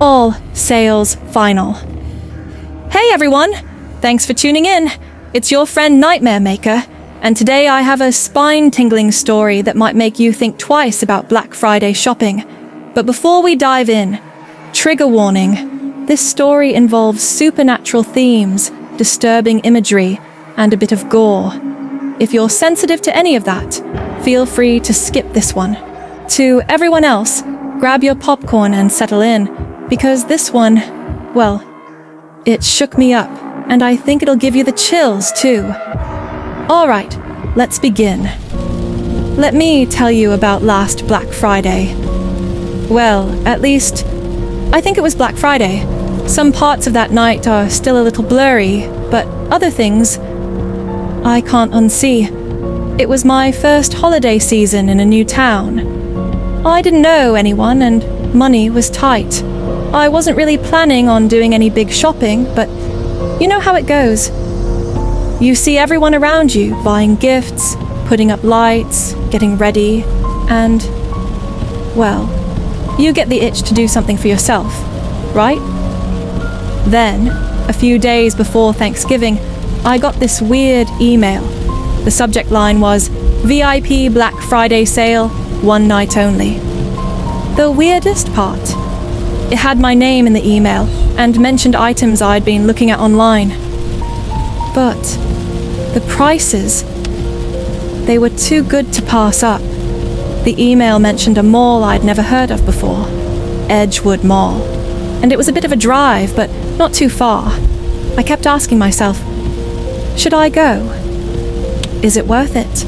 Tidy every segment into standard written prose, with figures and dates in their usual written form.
All sales final. Hey everyone! Thanks for tuning in. It's your friend Nightmare Maker, and today I have a spine-tingling story that might make you think twice about Black Friday shopping. But before we dive in, trigger warning. This story involves supernatural themes, disturbing imagery, and a bit of gore. If you're sensitive to any of that, feel free to skip this one. To everyone else, grab your popcorn and settle in, because this one, well, it shook me up, and I think it'll give you the chills too. Alright, let's begin. Let me tell you about last Black Friday. Well, at least, I think it was Black Friday. Some parts of that night are still a little blurry, but other things I can't unsee. It was my first holiday season in a new town. I didn't know anyone, and money was tight. I wasn't really planning on doing any big shopping, but you know how it goes. You see everyone around you buying gifts, putting up lights, getting ready, and, well, you get the itch to do something for yourself, right? Then, a few days before Thanksgiving, I got this weird email. The subject line was, VIP Black Friday sale, one night only. The weirdest part, it had my name in the email and mentioned items I'd been looking at online. But the prices, they were too good to pass up. The email mentioned a mall I'd never heard of before, Edgewood Mall. And it was a bit of a drive, but not too far. I kept asking myself, should I go? Is it worth it?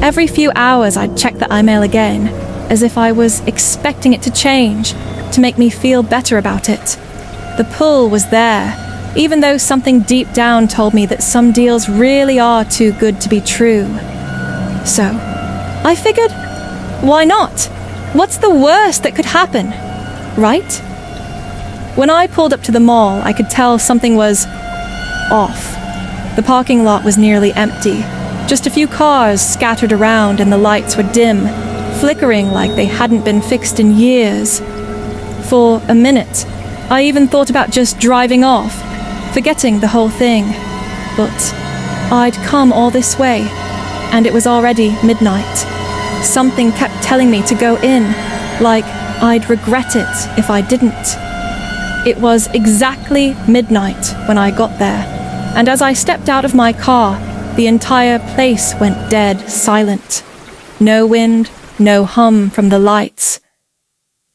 Every few hours I'd check the email again, as if I was expecting it to change, to make me feel better about it. The pull was there, even though something deep down told me that some deals really are too good to be true. So, I figured, why not? What's the worst that could happen, right? When I pulled up to the mall, I could tell something was off. The parking lot was nearly empty. Just a few cars scattered around, and the lights were dim, flickering like they hadn't been fixed in years. For a minute, I even thought about just driving off, forgetting the whole thing. But I'd come all this way, and it was already midnight. Something kept telling me to go in, like I'd regret it if I didn't. It was exactly midnight when I got there, and as I stepped out of my car, the entire place went dead silent. No wind, no hum from the lights.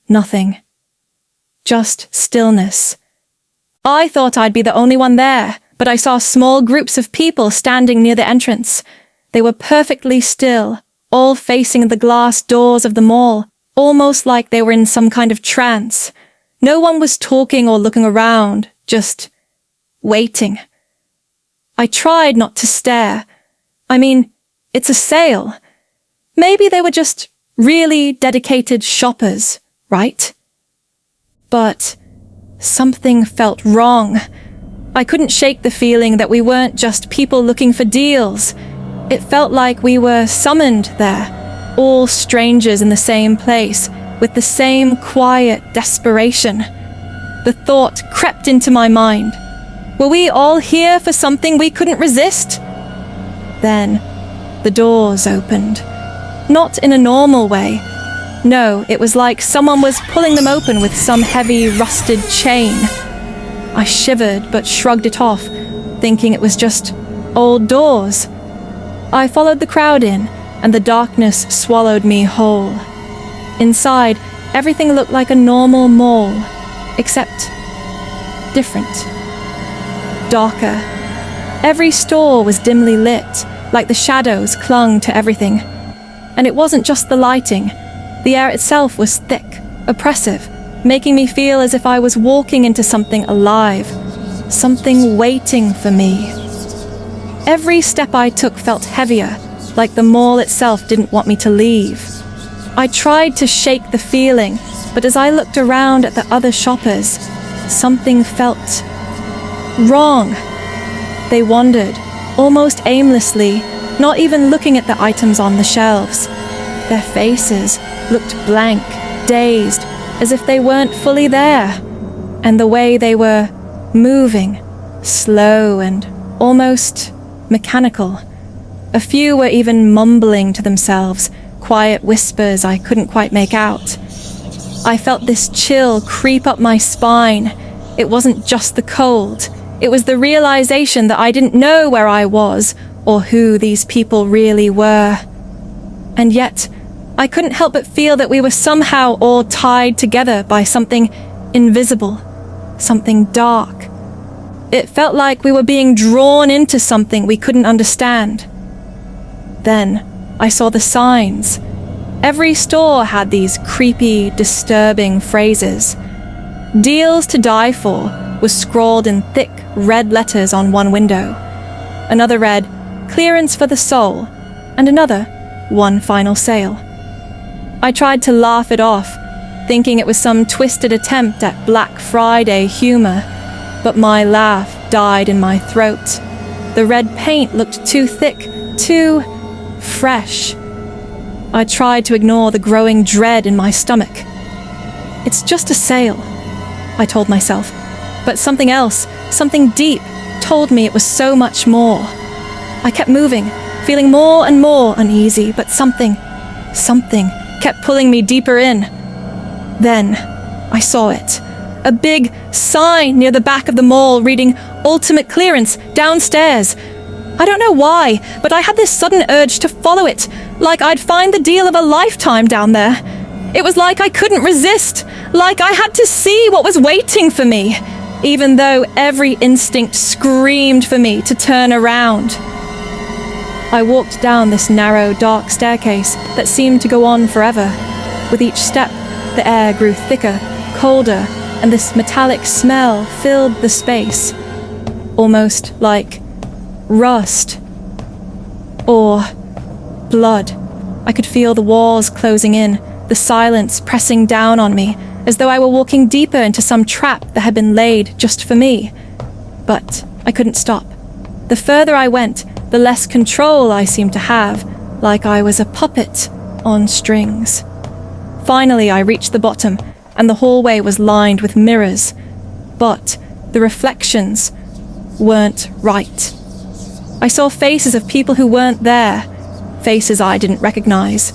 Nothing. Just stillness. I thought I'd be the only one there, but I saw small groups of people standing near the entrance. They were perfectly still, all facing the glass doors of the mall, almost like they were in some kind of trance. No one was talking or looking around, just waiting. I tried not to stare. I mean, it's a sale. Maybe they were just really dedicated shoppers, right? But something felt wrong. I couldn't shake the feeling that we weren't just people looking for deals. It felt like we were summoned there, all strangers in the same place, with the same quiet desperation. The thought crept into my mind. Were we all here for something we couldn't resist? Then, the doors opened. Not in a normal way. No, it was like someone was pulling them open with some heavy, rusted chain. I shivered but shrugged it off, thinking it was just old doors. I followed the crowd in, and the darkness swallowed me whole. Inside, everything looked like a normal mall, except different. Darker. Every store was dimly lit, like the shadows clung to everything. And it wasn't just the lighting. The air itself was thick, oppressive, making me feel as if I was walking into something alive, something waiting for me. Every step I took felt heavier, like the mall itself didn't want me to leave. I tried to shake the feeling, but as I looked around at the other shoppers, something felt wrong. They wandered, almost aimlessly, not even looking at the items on the shelves. Their faces looked blank, dazed, as if they weren't fully there, and the way they were moving, slow and almost mechanical. A few were even mumbling to themselves, quiet whispers I couldn't quite make out. I felt this chill creep up my spine. It wasn't just the cold. It was the realization that I didn't know where I was or who these people really were. And yet, I couldn't help but feel that we were somehow all tied together by something invisible, something dark. It felt like we were being drawn into something we couldn't understand. Then, I saw the signs. Every store had these creepy, disturbing phrases. "Deals to die for" was scrawled in thick, red letters on one window. Another read, "Clearance for the soul," and another, "One final sale." I tried to laugh it off, thinking it was some twisted attempt at Black Friday humor, but my laugh died in my throat. The red paint looked too thick, too fresh. I tried to ignore the growing dread in my stomach. "It's just a sale," I told myself, but something else, something deep, told me it was so much more. I kept moving, feeling more and more uneasy, but something kept pulling me deeper in. Then I saw it. A big sign near the back of the mall reading "Ultimate Clearance downstairs." I don't know why, but I had this sudden urge to follow it, like I'd find the deal of a lifetime down there. It was like I couldn't resist, like I had to see what was waiting for me, even though every instinct screamed for me to turn around. I walked down this narrow, dark staircase that seemed to go on forever. With each step, the air grew thicker, colder, and this metallic smell filled the space, almost like rust or blood. I could feel the walls closing in, the silence pressing down on me, as though I were walking deeper into some trap that had been laid just for me. But I couldn't stop. The further I went, the less control I seemed to have, like I was a puppet on strings. Finally, I reached the bottom, and the hallway was lined with mirrors. But the reflections weren't right. I saw faces of people who weren't there, faces I didn't recognize.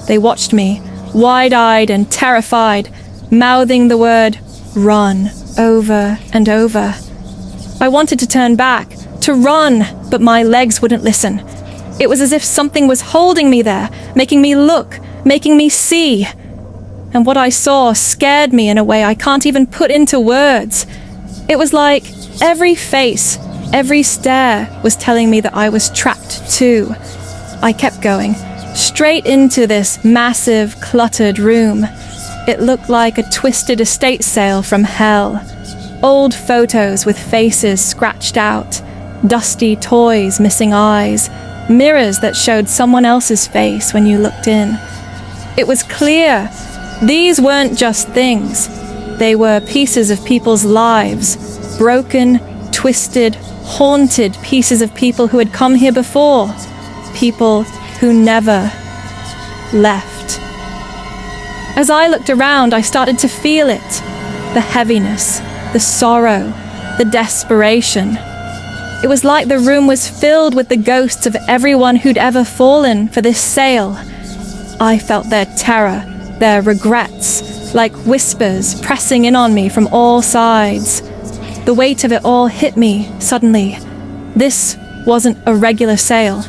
They watched me, wide-eyed and terrified, mouthing the word "run" over and over. I wanted to turn back, to run, but my legs wouldn't listen. It was as if something was holding me there, making me look, making me see. And what I saw scared me in a way I can't even put into words. It was like every face, every stare was telling me that I was trapped too. I kept going, straight into this massive, cluttered room. It looked like a twisted estate sale from hell. Old photos with faces scratched out, dusty toys missing eyes, mirrors that showed someone else's face when you looked in. It was clear. These weren't just things. They were pieces of people's lives, broken, twisted, haunted pieces of people who had come here before, people who never left. As I looked around, I started to feel it, the heaviness, the sorrow, the desperation. It was like the room was filled with the ghosts of everyone who'd ever fallen for this sale. I felt their terror, their regrets, like whispers pressing in on me from all sides. The weight of it all hit me suddenly. This wasn't a regular sale.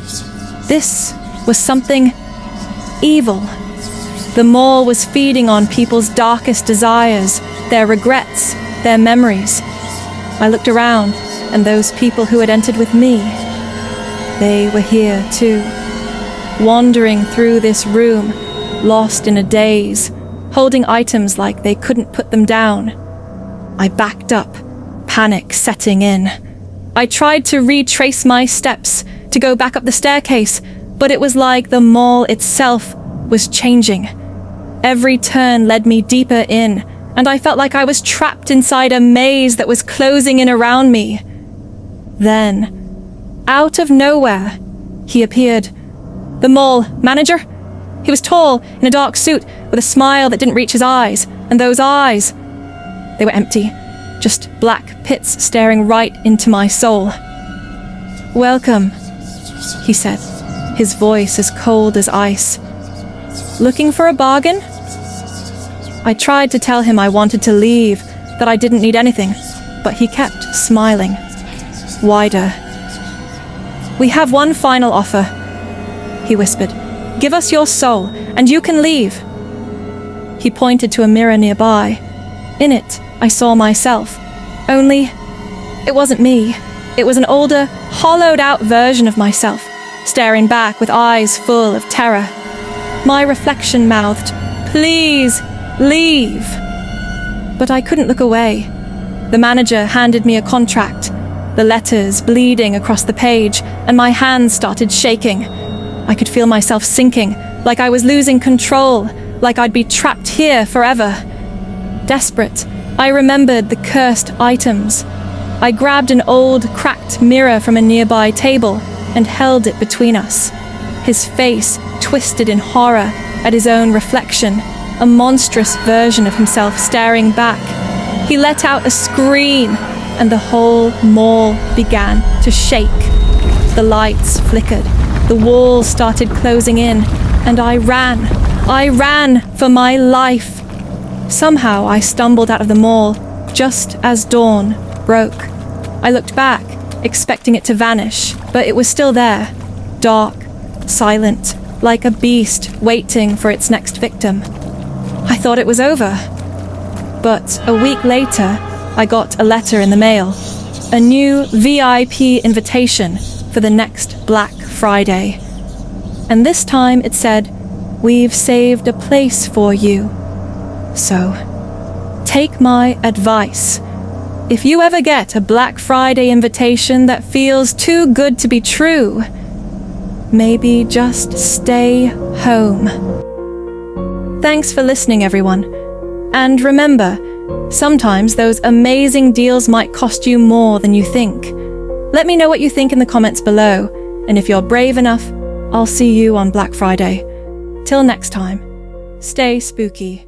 This was something evil. The mall was feeding on people's darkest desires, their regrets, their memories. I looked around, and those people who had entered with me, they were here too, wandering through this room, lost in a daze, holding items like they couldn't put them down. I backed up, panic setting in. I tried to retrace my steps, to go back up the staircase, but it was like the mall itself was changing. Every turn led me deeper in, and I felt like I was trapped inside a maze that was closing in around me. Then, out of nowhere, he appeared. The mall manager? He was tall, in a dark suit, with a smile that didn't reach his eyes, And those eyes, they were empty, just black pits staring right into my soul. "Welcome," he said, his voice as cold as ice. "Looking for a bargain?" I tried to tell him I wanted to leave, that I didn't need anything, but he kept smiling. Wider. "We have one final offer," he whispered. "Give us your soul, and you can leave." He pointed to a mirror nearby. In it, I saw myself. Only, it wasn't me. It was an older, hollowed-out version of myself, staring back with eyes full of terror. My reflection mouthed, "Please, leave." But I couldn't look away. The manager handed me a contract, the letters bleeding across the page, and my hands started shaking. I could feel myself sinking, like I was losing control, like I'd be trapped here forever. Desperate, I remembered the cursed items. I grabbed an old, cracked mirror from a nearby table and held it between us. His face twisted in horror at his own reflection, a monstrous version of himself staring back. He let out a scream, and the whole mall began to shake. The lights flickered, the walls started closing in, and I ran. I ran for my life. Somehow I stumbled out of the mall, just as dawn broke. I looked back, expecting it to vanish, but it was still there, dark, silent, like a beast waiting for its next victim. I thought it was over. But a week later, I got a letter in the mail, a new VIP invitation for the next Black Friday. And this time it said, "We've saved a place for you. So, take my advice. If you ever get a Black Friday invitation that feels too good to be true, maybe just stay home." Thanks for listening, everyone. And remember, sometimes those amazing deals might cost you more than you think. Let me know what you think in the comments below, and if you're brave enough, I'll see you on Black Friday. Till next time, stay spooky.